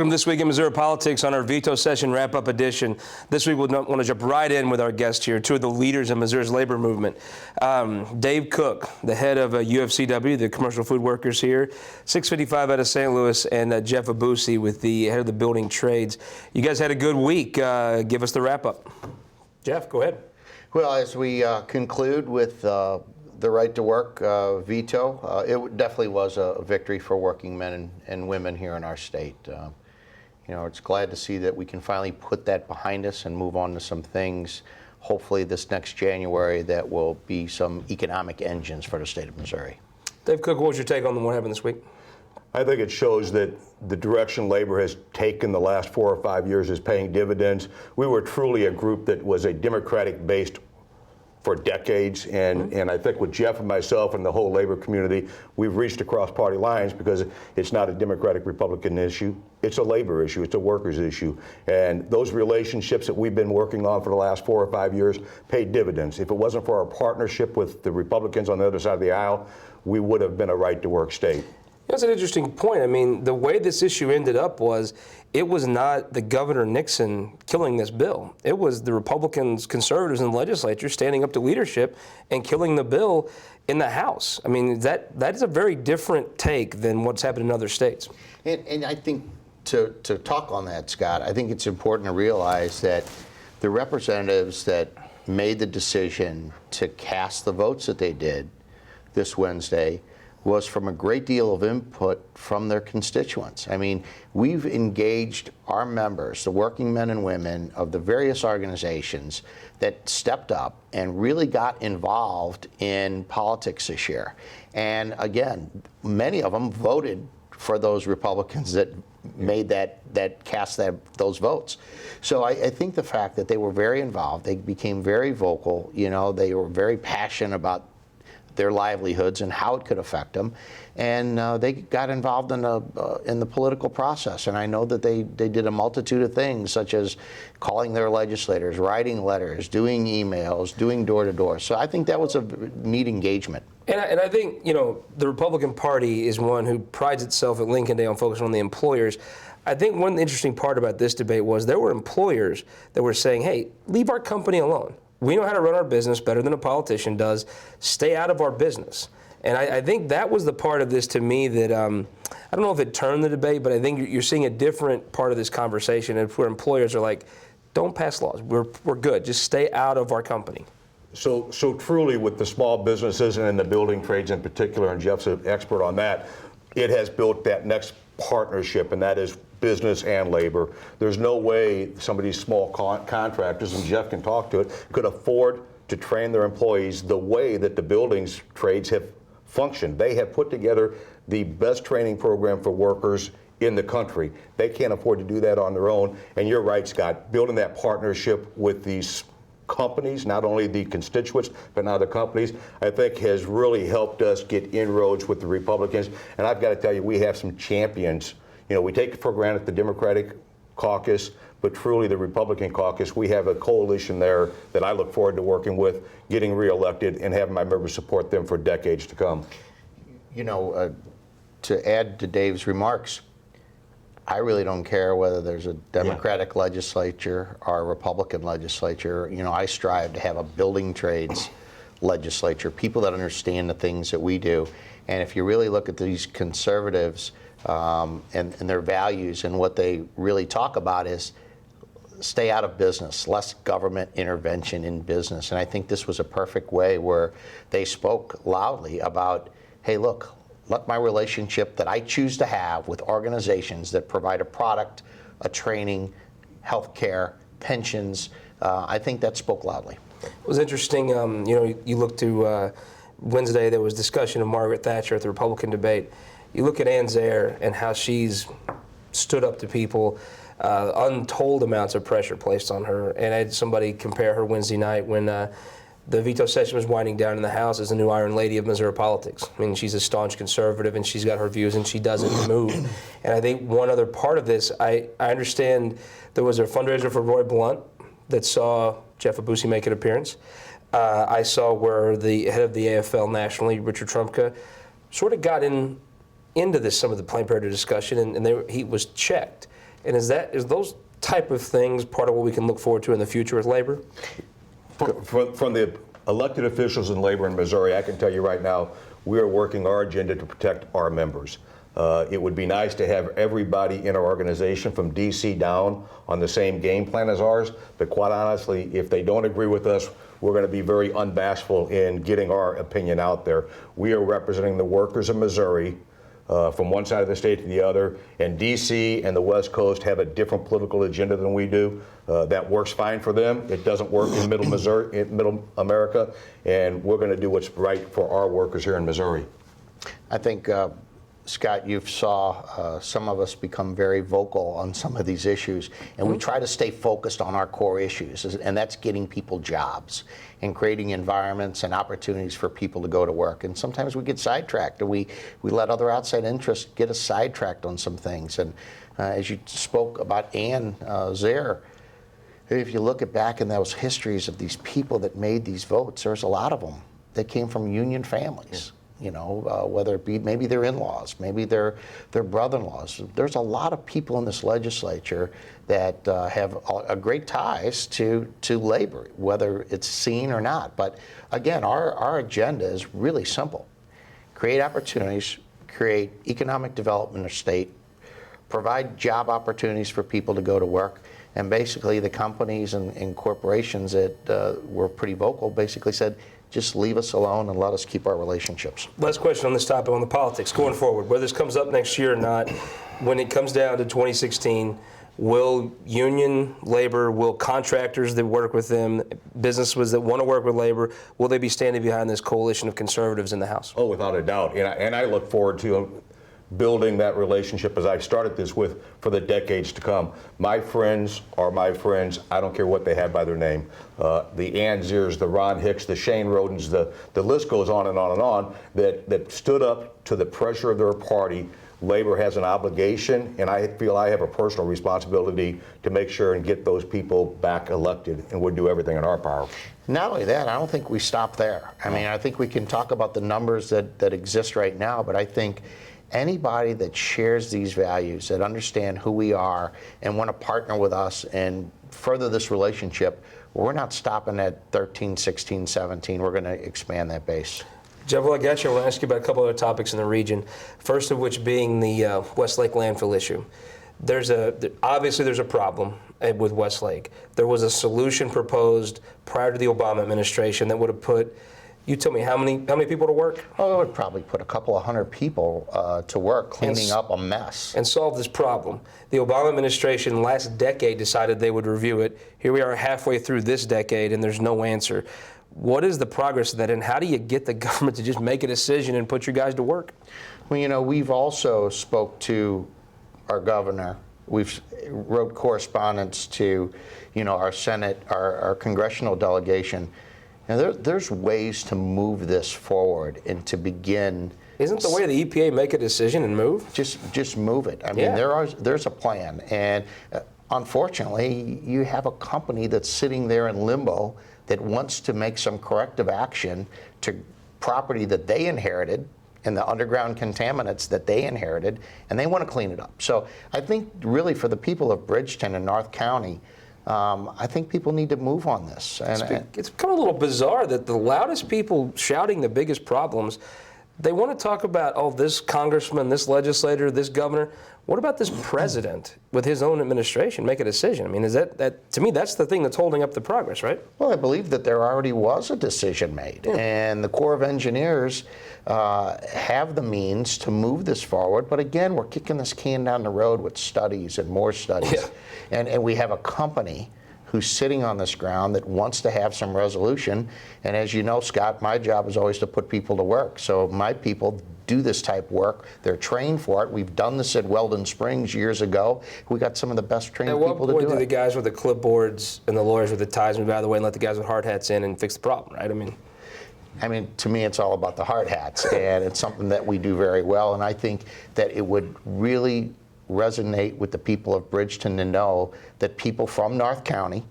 Welcome to This Week in Missouri Politics on our veto session wrap-up edition. This week we'll want to jump right in with our guest here, two of the leaders of Missouri's labor movement. Dave Cook, the head of UFCW, the commercial food workers here, 655 out of St. Louis, and Jeff Abusi with the head of the building trades. You guys had a good week. Give us the wrap-up. Jeff, go ahead. Well, as we conclude with the right to work veto, it definitely was a victory for working men and women here in our state. It's glad to see that we can finally put that behind us and move on to some things, hopefully this next January, that will be some economic engines for the state of Missouri. Dave Cook, what was your take on what happened this week? I think it shows that the direction labor has taken the last 4 or 5 years is paying dividends. We were truly a group that was a Democratic-based for decades, and I think with Jeff and myself and the whole labor community, we've reached across party lines because it's not a Democratic-Republican issue. It's a labor issue. It's a workers issue. And those relationships that we've been working on for the last 4 or 5 years paid dividends. If it wasn't for our partnership with the Republicans on the other side of the aisle, we would have been a right-to-work state. That's an interesting point. I mean, the way this issue ended up was it was not the Governor Nixon killing this bill. It was the Republicans, conservatives in the legislature standing up to leadership and killing the bill in the House. I mean, that is a very different take than what's happened in other states. And I think to talk on that, Scott, I think it's important to realize that the representatives that made the decision to cast the votes that they did this Wednesday was from a great deal of input from their constituents. I mean, we've engaged our members, the working men and women of the various organizations that stepped up and really got involved in politics this year. And again, many of them voted for those Republicans that made those votes. So I think the fact that they were very involved, they became very vocal, they were very passionate about their livelihoods and how it could affect them, and they got involved in the political process. And I know that they did a multitude of things, such as calling their legislators, writing letters, doing emails, doing door-to-door. So I think that was a neat engagement. And I think, the Republican Party is one who prides itself at Lincoln Day on focusing on the employers. I think one interesting part about this debate was there were employers that were saying, hey, leave our company alone. We know how to run our business better than a politician does. Stay out of our business. And I think that was the part of this to me that, I don't know if it turned the debate, but I think you're seeing a different part of this conversation where employers are like, don't pass laws. We're good. Just stay out of our company. So truly with the small businesses and in the building trades in particular, and Jeff's an expert on that, it has built that next partnership, and that is business and labor. There's no way some of these small contractors, and Jeff can talk to it, could afford to train their employees the way that the buildings trades have functioned. They have put together the best training program for workers in the country. They can't afford to do that on their own. And you're right, Scott, building that partnership with these companies, not only the constituents, but now the companies, I think has really helped us get inroads with the Republicans. And I've got to tell you, we have some champions. We take it for granted the Democratic caucus, but truly the Republican caucus, we have a coalition there that I look forward to working with, getting reelected, and having my members support them for decades to come. To add to Dave's remarks, I really don't care whether there's a Democratic legislature or a Republican legislature. I strive to have a building trades legislature, people that understand the things that we do. And if you really look at these conservatives and their values, and what they really talk about is stay out of business, less government intervention in business. And I think this was a perfect way where they spoke loudly about, hey, look, let my relationship that I choose to have with organizations that provide a product, a training, health care, pensions, I think that spoke loudly. It was interesting, you look to Wednesday, there was discussion of Margaret Thatcher at the Republican debate. You look at Ann Zare and how she's stood up to people, untold amounts of pressure placed on her. And I had somebody compare her Wednesday night when the veto session was winding down in the House as the new Iron Lady of Missouri politics. I mean, she's a staunch conservative, and she's got her views, and she doesn't move. And I think one other part of this, I understand there was a fundraiser for Roy Blunt that saw Jeff Abusi make an appearance. I saw where the head of the AFL nationally, Richard Trumka, sort of got into some of the Planned Parenthood discussion, and he was checked. And is those type of things part of what we can look forward to in the future with labor? From the elected officials in labor in Missouri, I can tell you right now, we are working our agenda to protect our members. It would be nice to have everybody in our organization from DC down on the same game plan as ours, but quite honestly, if they don't agree with us, we're going to be very unbashful in getting our opinion out there. We are representing the workers of Missouri from one side of the state to the other, and DC and the West Coast have a different political agenda than we do. That works fine for them. It doesn't work in Middle Missouri, in Middle America, and we're going to do what's right for our workers here in Missouri. I think, Scott, you saw some of us become very vocal on some of these issues, and we try to stay focused on our core issues, and that's getting people jobs and creating environments and opportunities for people to go to work. And sometimes we get sidetracked, and we let other outside interests get us sidetracked on some things. And as you spoke about Ann Zaire, if you look back in those histories of these people that made these votes, there's a lot of them that came from union families. You know, whether it be maybe their in-laws, maybe their brother-in-laws. There's a lot of people in this legislature that have a great ties to labor, whether it's seen or not. But again, our agenda is really simple. Create opportunities, create economic development in the state, provide job opportunities for people to go to work, and basically the companies and corporations that were pretty vocal basically said, just leave us alone and let us keep our relationships. Last question on this topic, on the politics going forward, whether this comes up next year or not, when it comes down to 2016, will union labor, will contractors that work with them, businesses that want to work with labor, will they be standing behind this coalition of conservatives in the House? Oh, without a doubt. And I look forward to building that relationship as I started this with for the decades to come. My friends are my friends. I don't care what they have by their name. The Ann Zaire's, the Ron Hicks, the Shane Rodens, the list goes on and on and on that stood up to the pressure of their party. Labor has an obligation, and I feel I have a personal responsibility to make sure and get those people back elected, and we'll do everything in our power. Not only that, I don't think we stop there. I mean, I think we can talk about the numbers that exist right now, but I think anybody that shares these values, that understand who we are and want to partner with us and further this relationship, we're not stopping at 13, 16, 17. We're going to expand that base. Jeff, well, I got you. I want to ask you about a couple other topics in the region. First of which being the Westlake landfill issue. Obviously there's a problem with Westlake. There was a solution proposed prior to the Obama administration that would have put, you tell me, how many people to work? Oh, it would probably put a couple of hundred people to work cleaning up a mess. And solve this problem. The Obama administration last decade decided they would review it. Here we are halfway through this decade and there's no answer. What is the progress of that, and how do you get the government to just make a decision and put your guys to work? Well, you know, we've also spoke to our governor. We've wrote correspondence to, you know, our Senate, our congressional delegation. And there's ways to move this forward and to begin. Isn't the way the EPA make a decision and move? Just move it. I mean, there's a plan, and unfortunately, you have a company that's sitting there in limbo that wants to make some corrective action to property that they inherited and the underground contaminants that they inherited, and they want to clean it up. So I think really for the people of Bridgeton and North County, I think people need to move on this. And it's kind of a little bizarre that the loudest people shouting the biggest problems, they want to talk about, oh, this congressman, this legislator, this governor. What about this president with his own administration make a decision? I mean, is that to me, that's the thing that's holding up the progress, right? Well, I believe that there already was a decision made, and the Corps of Engineers have the means to move this forward. But again, we're kicking this can down the road with studies and more studies. And we have a company who's sitting on this ground that wants to have some resolution. And as you know, Scott, my job is always to put people to work. So my people do this type of work. They're trained for it. We've done this at Weldon Springs years ago. We got some of the best trained people to do it. At what point do the guys with the clipboards and the lawyers with the ties move out of the way and let the guys with hard hats in and fix the problem, right? I mean, to me, it's all about the hard hats, and it's something that we do very well. And I think that it would really resonate with the people of Bridgeton to know that people from North County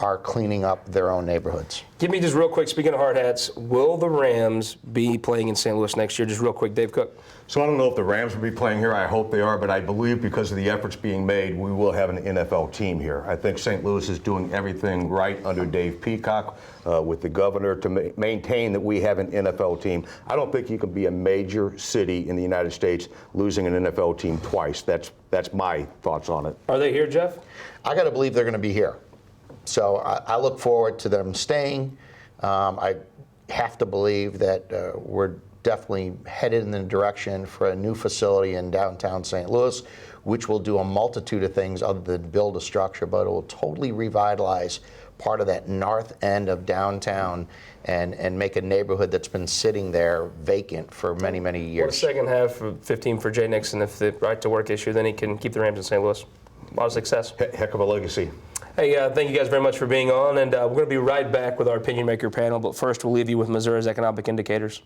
are cleaning up their own neighborhoods. Give me just real quick, speaking of hard hats, will the Rams be playing in St. Louis next year? Just real quick, Dave Cook. So I don't know if the Rams will be playing here. I hope they are, but I believe because of the efforts being made, we will have an NFL team here. I think St. Louis is doing everything right under Dave Peacock with the governor to maintain that we have an NFL team. I don't think you can be a major city in the United States losing an NFL team twice. That's my thoughts on it. Are they here, Jeff? I got to believe they're going to be here. So I look forward to them staying. I have to believe that we're definitely headed in the direction for a new facility in downtown St. Louis, which will do a multitude of things other than build a structure, but it will totally revitalize part of that north end of downtown and make a neighborhood that's been sitting there vacant for many, many years. What a second half of 15 for Jay Nixon. If the right to work issue, then he can keep the Rams in St. Louis. A lot of success. Heck of a legacy. Hey, thank you guys very much for being on, and we're going to be right back with our Opinion Maker panel, but first we'll leave you with Missouri's economic indicators.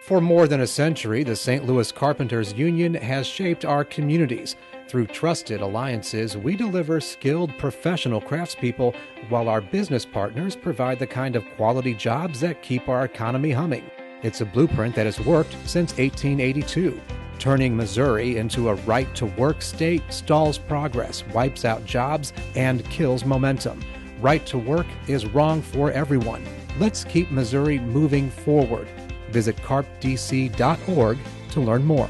For more than a century, the St. Louis Carpenters Union has shaped our communities. Through trusted alliances, we deliver skilled professional craftspeople while our business partners provide the kind of quality jobs that keep our economy humming. It's a blueprint that has worked since 1882. Turning Missouri into a right-to-work state stalls progress, wipes out jobs, and kills momentum. Right to work is wrong for everyone. Let's keep Missouri moving forward. Visit carpdc.org to learn more.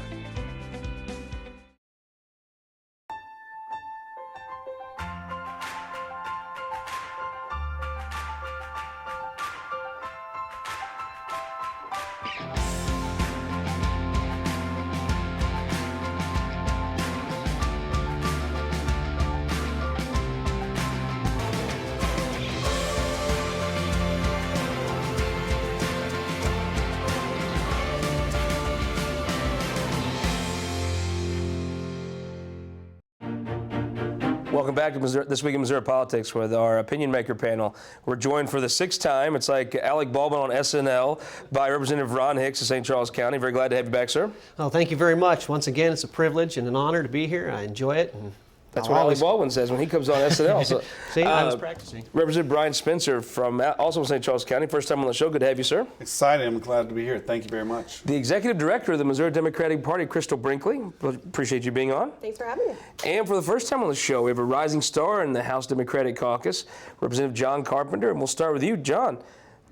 Welcome back to Missouri, This Week in Missouri Politics with our Opinion Maker panel. We're joined for the sixth time, it's like Alec Baldwin on SNL, by Representative Ron Hicks of St. Charles County. Very glad to have you back, sir. Oh, thank you very much. Once again, it's a privilege and an honor to be here. I enjoy it. And That's what Alec Baldwin says when he comes on SNL. So, See, I was practicing. Representative Brian Spencer from also St. Charles County. First time on the show. Good to have you, sir. Excited. I'm glad to be here. Thank you very much. The Executive Director of the Missouri Democratic Party, Crystal Brinkley. Appreciate you being on. Thanks for having me. And for the first time on the show, we have a rising star in the House Democratic Caucus, Representative John Carpenter. And we'll start with you, John.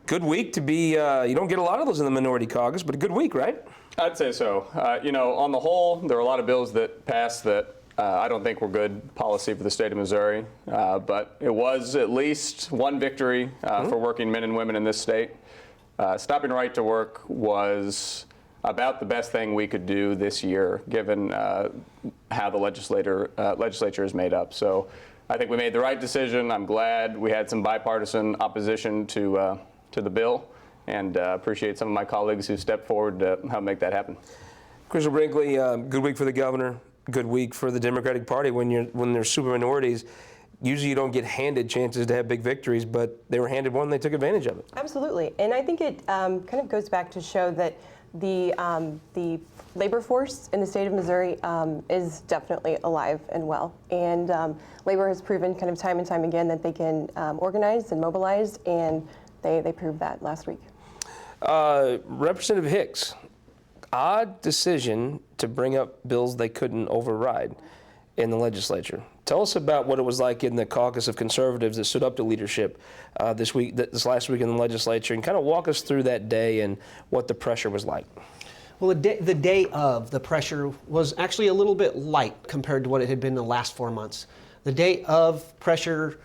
Good week to be, you don't get a lot of those in the minority caucus, but a good week, right? I'd say so. On the whole, there are a lot of bills that passed that I don't think were good policy for the state of Missouri, but it was at least one victory for working men and women in this state. Stopping right to work was about the best thing we could do this year, given how the legislature is made up. So I think we made the right decision. I'm glad we had some bipartisan opposition to the bill, and appreciate some of my colleagues who stepped forward to help make that happen. Crystal Brinkley, good week for the governor. Good week for the Democratic Party. When there's super minorities, usually you don't get handed chances to have big victories, but they were handed one and they took advantage of it. Absolutely. And I think it kind of goes back to show that the labor force in the state of Missouri is definitely alive and well. And labor has proven kind of time and time again that they can organize and mobilize, and they proved that last week. Representative Hicks, odd decision to bring up bills they couldn't override in the legislature. Tell us about what it was like in the caucus of conservatives that stood up to leadership this last week in the legislature, and kind of walk us through that day and what the pressure was like. Well, the day of, the pressure was actually a little bit light compared to what it had been the last 4 months. The day of, pressure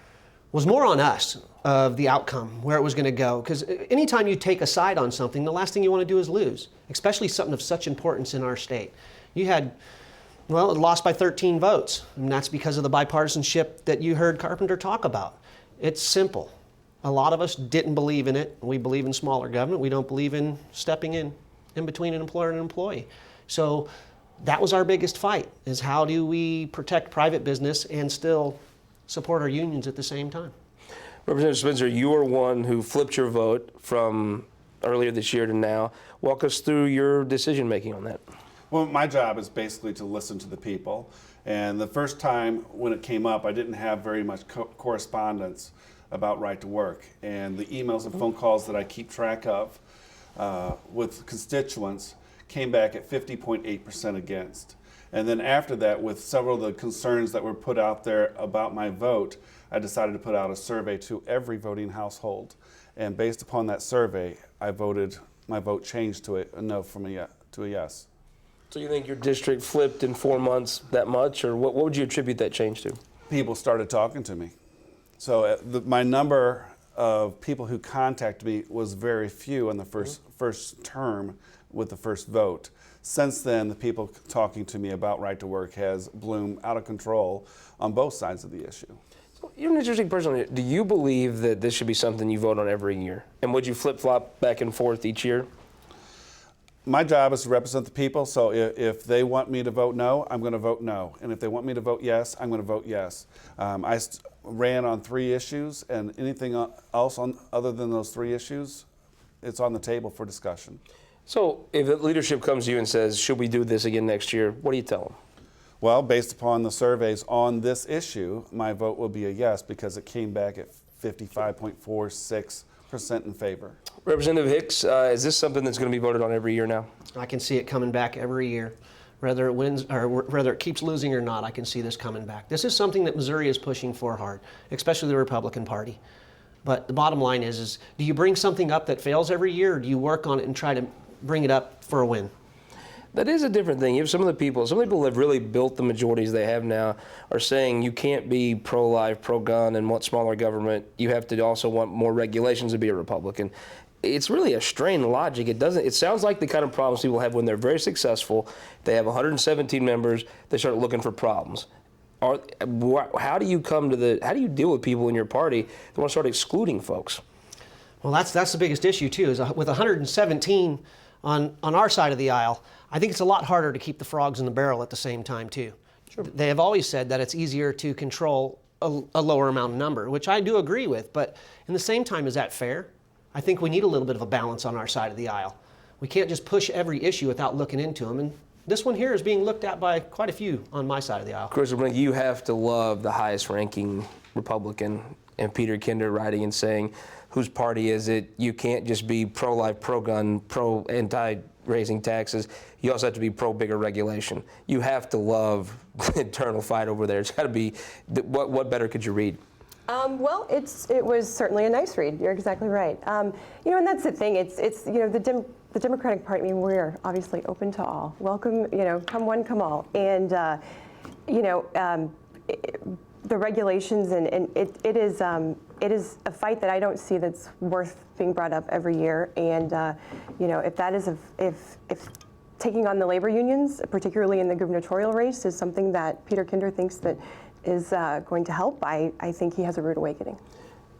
was more on us of the outcome, where it was going to go. Because anytime you take a side on something, the last thing you want to do is lose, especially something of such importance in our state. You had, well, it lost by 13 votes, and that's because of the bipartisanship that you heard Carpenter talk about. It's simple. A lot of us didn't believe in it. We believe in smaller government. We don't believe in stepping in between an employer and an employee. So that was our biggest fight, is how do we protect private business and still support our unions at the same time? Representative Spencer, you were one who flipped your vote from earlier this year to now. Walk us through your decision making on that. Well, my job is basically to listen to the people. And the first time when it came up, I didn't have very much correspondence about right to work. And the emails and phone calls that I keep track of with constituents came back at 50.8% against. And then after that, with several of the concerns that were put out there about my vote, I decided to put out a survey to every voting household. And based upon that survey, my vote changed to a no from to a yes. So you think your district flipped in 4 months that much, or what would you attribute that change to? People started talking to me. So my number of people who contacted me was very few in the first term with the first vote. Since then, the people talking to me about right to work has bloomed out of control on both sides of the issue. So you're an interesting person. Do you believe that this should be something you vote on every year? And would you flip-flop back and forth each year? My job is to represent the people, so if they want me to vote no, I'm going to vote no. And if they want me to vote yes, I'm going to vote yes. I ran on 3 issues, and anything else other than those 3 issues, it's on the table for discussion. So if the leadership comes to you and says, should we do this again next year, what do you tell them? Well, based upon the surveys on this issue, my vote will be a yes because it came back at 55.46% in favor. Representative Hicks, is this something that's going to be voted on every year now? I can see it coming back every year. Whether it wins or whether it keeps losing or not, I can see this coming back. This is something that Missouri is pushing for hard, especially the Republican Party. But the bottom line is do you bring something up that fails every year, or do you work on it and try to bring it up for a win? That is a different thing. You have some people that have really built the majorities they have now are saying you can't be pro-life, pro-gun, and want smaller government. You have to also want more regulations to be a Republican. It's really a strained logic. It sounds like the kind of problems people have when they're very successful. They have 117 members. They start looking for problems. How do you deal with people in your party that want to start excluding folks? Well, that's the biggest issue too. Is with 117 on our side of the aisle, I think it's a lot harder to keep the frogs in the barrel at the same time too. Sure. They have always said that it's easier to control a lower amount of number, which I do agree with. But in the same time, is that fair? I think we need a little bit of a balance on our side of the aisle. We can't just push every issue without looking into them. And this one here is being looked at by quite a few on my side of the aisle. Chris, you have to love the highest ranking Republican and Peter Kinder writing and saying, whose party is it? You can't just be pro-life, pro-gun, pro-anti-raising taxes. You also have to be pro-bigger regulation. You have to love the internal fight over there. It's got to be, what better could you read? Well, it was certainly a nice read. You're exactly right. And that's the thing. It's the Democratic Party. I mean, we're obviously open to all. Welcome, come one, come all. And the regulations and it is a fight that I don't see that's worth being brought up every year. And if taking on the labor unions, particularly in the gubernatorial race, is something that Peter Kinder thinks that is going to help, I think he has a rude awakening.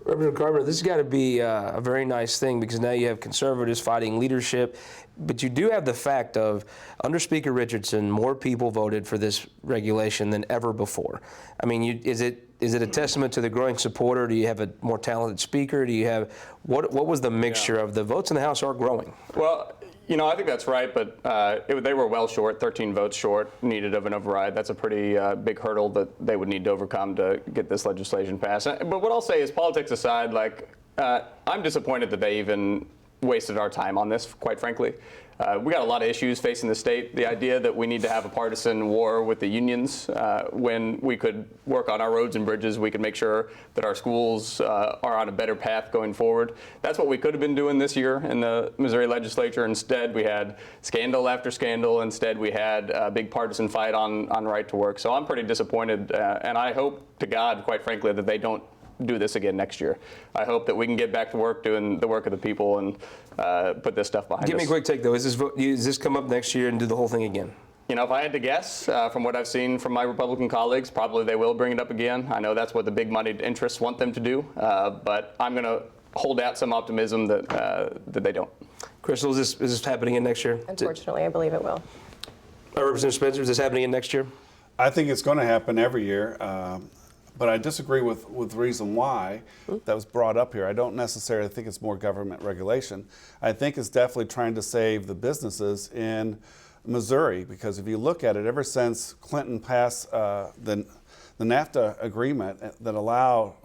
Representative Carpenter, this has got to be a very nice thing because now you have conservatives fighting leadership, but you do have the fact of, under Speaker Richardson, more people voted for this regulation than ever before. I mean, is it a testament to the growing support, or do you have a more talented speaker? Do you have, what was the mixture of the votes in the House are growing? Well, I think that's right, but they were well short, 13 votes short, needed of an override. That's a pretty big hurdle that they would need to overcome to get this legislation passed. But what I'll say is, politics aside, I'm disappointed that they even wasted our time on this, quite frankly. We got a lot of issues facing the state. The idea that we need to have a partisan war with the unions when we could work on our roads and bridges, we could make sure that our schools are on a better path going forward. That's what we could have been doing this year in the Missouri legislature. Instead, we had scandal after scandal. Instead, we had a big partisan fight on right to work. So I'm pretty disappointed, and I hope to God, quite frankly, that they don't do this again next year. I hope that we can get back to work doing the work of the people and put this stuff behind us. Give me a quick take, though. Does this come up next year and do the whole thing again? You know, if I had to guess, from what I've seen from my Republican colleagues, probably they will bring it up again. I know that's what the big moneyed interests want them to do, but I'm going to hold out some optimism that they don't. Crystal, is this happening again next year? Unfortunately, I believe it will. Representative Spencer, is this happening again next year? I think it's going to happen every year, but I disagree with the reason why that was brought up here. I don't necessarily think it's more government regulation. I think it's definitely trying to save the businesses in Missouri, because if you look at it, ever since Clinton passed the NAFTA agreement that allow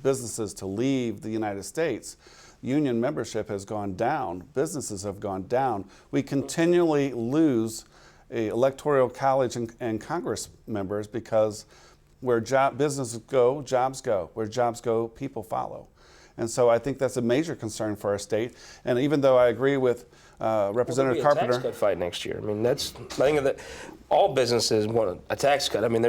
businesses to leave the United States, union membership has gone down, businesses have gone down. We continually lose electoral college and Congress members because where businesses go, jobs go. Where jobs go, people follow. And so I think that's a major concern for our state. And even though I agree with Representative Carpenter, tax cut fight next year. I mean, I think that all businesses want a tax cut. I mean,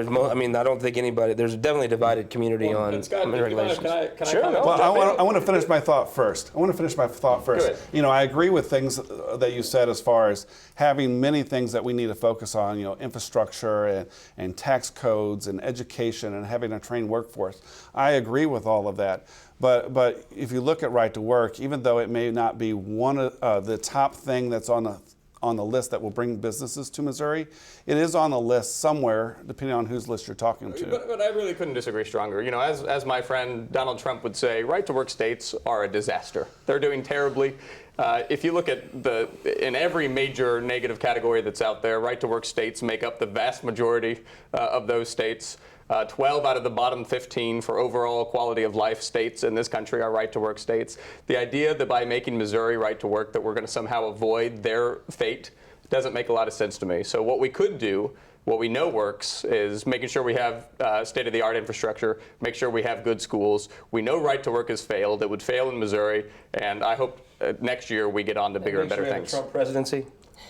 I don't think anybody. There's definitely a divided community on regulations. Sure. Well, I want to finish my thought first. Good. You know, I agree with things that you said as far as having many things that we need to focus on. You know, infrastructure and tax codes and education and having a trained workforce. I agree with all of that. But if you look at right to work, even though it may not be one of the top thing that's on the list that will bring businesses to Missouri, it is on the list somewhere, depending on whose list you're talking to. But I really couldn't disagree stronger. You know, as my friend Donald Trump would say, right to work states are a disaster. They're doing terribly. If you look at in every major negative category that's out there, right to work states make up the vast majority of those states. 12 out of the bottom 15 for overall quality of life states in this country are right to work states. The idea that by making Missouri right to work that we're going to somehow avoid their fate doesn't make a lot of sense to me. So what we could do, what we know works, is making sure we have state-of-the-art infrastructure, make sure we have good schools. We know right to work has failed. It would fail in Missouri, and I hope next year we get on to bigger and better things. Trump presidency?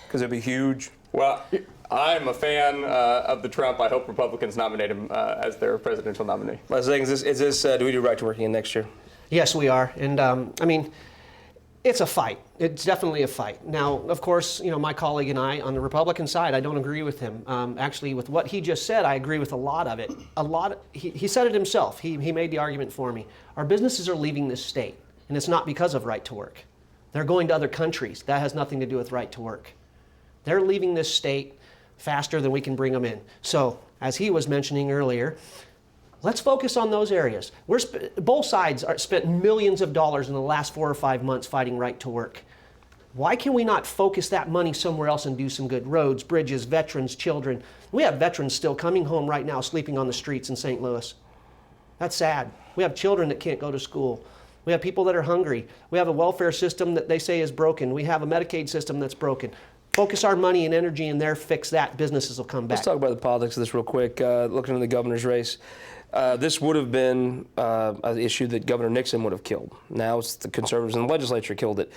Because it'd be huge. Well, I'm a fan of the Trump. I hope Republicans nominate him as their presidential nominee. Last thing, do we do right to work again next year? Yes, we are. And I mean, it's a fight. It's definitely a fight. Now, of course, you know, my colleague and I on the Republican side, I don't agree with him. Actually, with what he just said, I agree with a lot of it. He said it himself. He made the argument for me. Our businesses are leaving this state, and it's not because of right to work. They're going to other countries. That has nothing to do with right to work. They're leaving this state faster than we can bring them in. So, as he was mentioning earlier, let's focus on those areas. Both sides spent millions of dollars in the last 4 or 5 months fighting right to work. Why can we not focus that money somewhere else and do some good roads, bridges, veterans, children? We have veterans still coming home right now, sleeping on the streets in St. Louis. That's sad. We have children that can't go to school. We have people that are hungry. We have a welfare system that they say is broken. We have a Medicaid system that's broken. Focus our money and energy in there, fix that, businesses will come back. Let's talk about the politics of this real quick. Looking at the governor's race, this would have been an issue that Governor Nixon would have killed. Now it's the conservatives in the legislature killed it.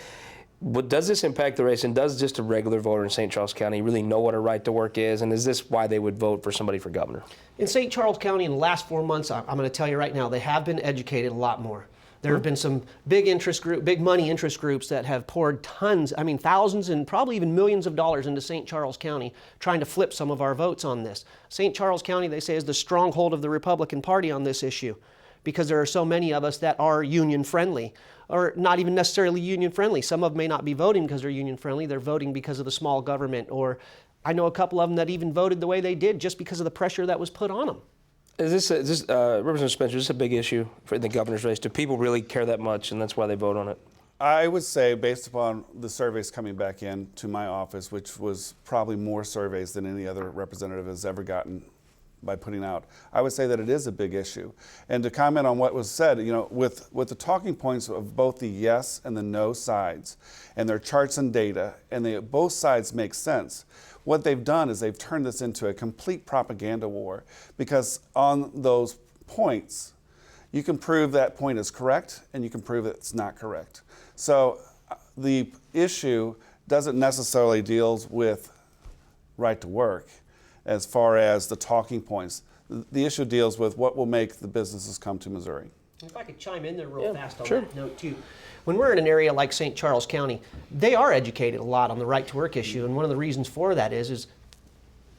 But does this impact the race, and does just a regular voter in St. Charles County really know what a right to work is, and is this why they would vote for somebody for governor? In St. Charles County in the last 4 months, I'm going to tell you right now, they have been educated a lot more. There have been some big money interest groups that have poured thousands and probably even millions of dollars into St. Charles County trying to flip some of our votes on this. St. Charles County, they say, is the stronghold of the Republican Party on this issue because there are so many of us that are union friendly, or not even necessarily union friendly. Some of them may not be voting because they're union friendly, they're voting because of the small government, or I know a couple of them that even voted the way they did just because of the pressure that was put on them. Is this Representative Spencer, is this a big issue for the governor's race? Do people really care that much, and that's why they vote on it? I would say, based upon the surveys coming back in to my office, which was probably more surveys than any other representative has ever gotten by putting out. I would say that it is a big issue. And to comment on what was said, with the talking points of both the yes and the no sides, and their charts and data, and both sides make sense. What they've done is they've turned this into a complete propaganda war, because on those points, you can prove that point is correct and you can prove that it's not correct. So the issue doesn't necessarily deal with right to work as far as the talking points. The issue deals with what will make the businesses come to Missouri. If I could chime in there real fast on that note too. When we're in an area like St. Charles County, they are educated a lot on the right to work issue, and one of the reasons for that is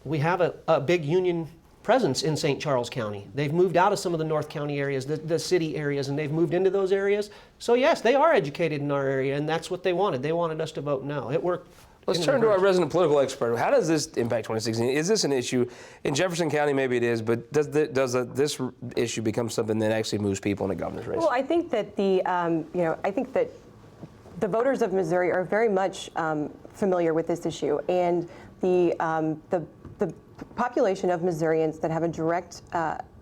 we have a big union presence in St. Charles County. They've moved out of some of the North County areas, the city areas, and they've moved into those areas. So yes, they are educated in our area, and that's what they wanted. They wanted us to vote no. It worked. Let's turn to our resident political expert. How does this impact 2016? Is this an issue? In Jefferson County, maybe it is, but does this issue become something that actually moves people in a governor's race? Well, I think that the voters of Missouri are very much familiar with this issue, and the population of Missourians that have a direct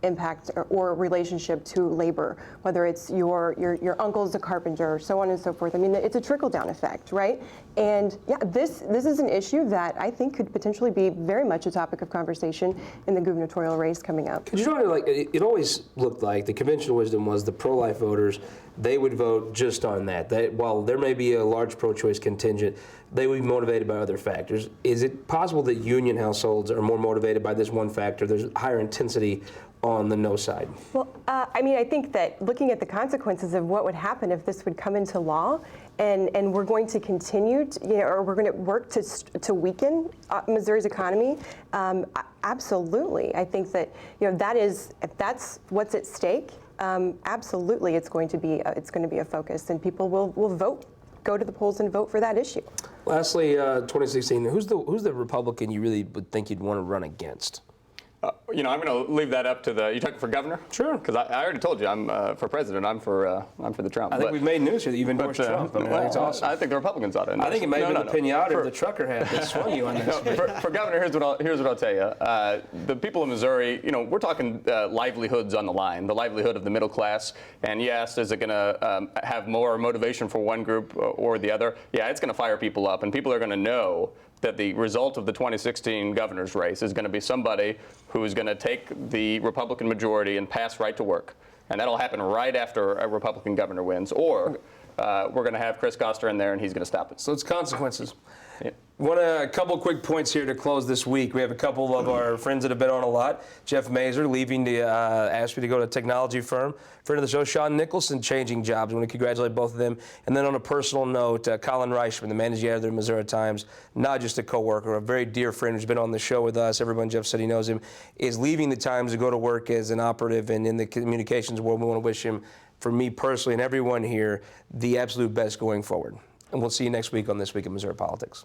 impact or relationship to labor, whether it's your uncle's a carpenter, so on and so forth. I mean, it's a trickle-down effect, right? And yeah, this is an issue that I think could potentially be very much a topic of conversation in the gubernatorial race coming up. Because it always looked like the conventional wisdom was the pro-life voters, they would vote just on that. While there may be a large pro-choice contingent, they would be motivated by other factors. Is it possible that union households are more motivated by this one factor? There's higher intensity on the no side. Well, I think that looking at the consequences of what would happen if this would come into law, and we're going to continue, or we're going to work to weaken Missouri's economy. Absolutely, I think that if that's what's at stake. Absolutely, it's going to be a focus, and people will vote, go to the polls and vote for that issue. Lastly, 2016. Who's the Republican you really would think you'd want to run against? I'm going to leave that up to you talking for governor? Sure. Because I already told you I'm for president. I'm for the Trump. I think we've made news here that you've endorsed Trump. I think it's awesome. I think the Republicans ought to endorse. I think it may have been the pinata of the trucker hat that swung you on this. For governor, here's what I'll tell you. The people of Missouri, we're talking livelihoods on the line, the livelihood of the middle class. And yes, is it going to have more motivation for one group or the other? Yeah, it's going to fire people up, and people are going to know that the result of the 2016 governor's race is going to be somebody who is going to take the Republican majority and pass right to work. And that'll happen right after a Republican governor wins. Or we're going to have Chris Koster in there and he's going to stop it. So it's consequences. Yeah. A couple quick points here to close this week. We have a couple of our friends that have been on a lot. Jeff Mazur leaving to ask me to go to a technology firm. Friend of the show, Sean Nicholson, changing jobs. I want to congratulate both of them. And then on a personal note, Colin Reichman, the managing editor of the Missouri Times, not just a coworker, a very dear friend who's been on the show with us. Everyone, Jeff said he knows him, is leaving the Times to go to work as an operative and in the communications world. We want to wish him, for me personally and everyone here, the absolute best going forward. And we'll see you next week on This Week in Missouri Politics.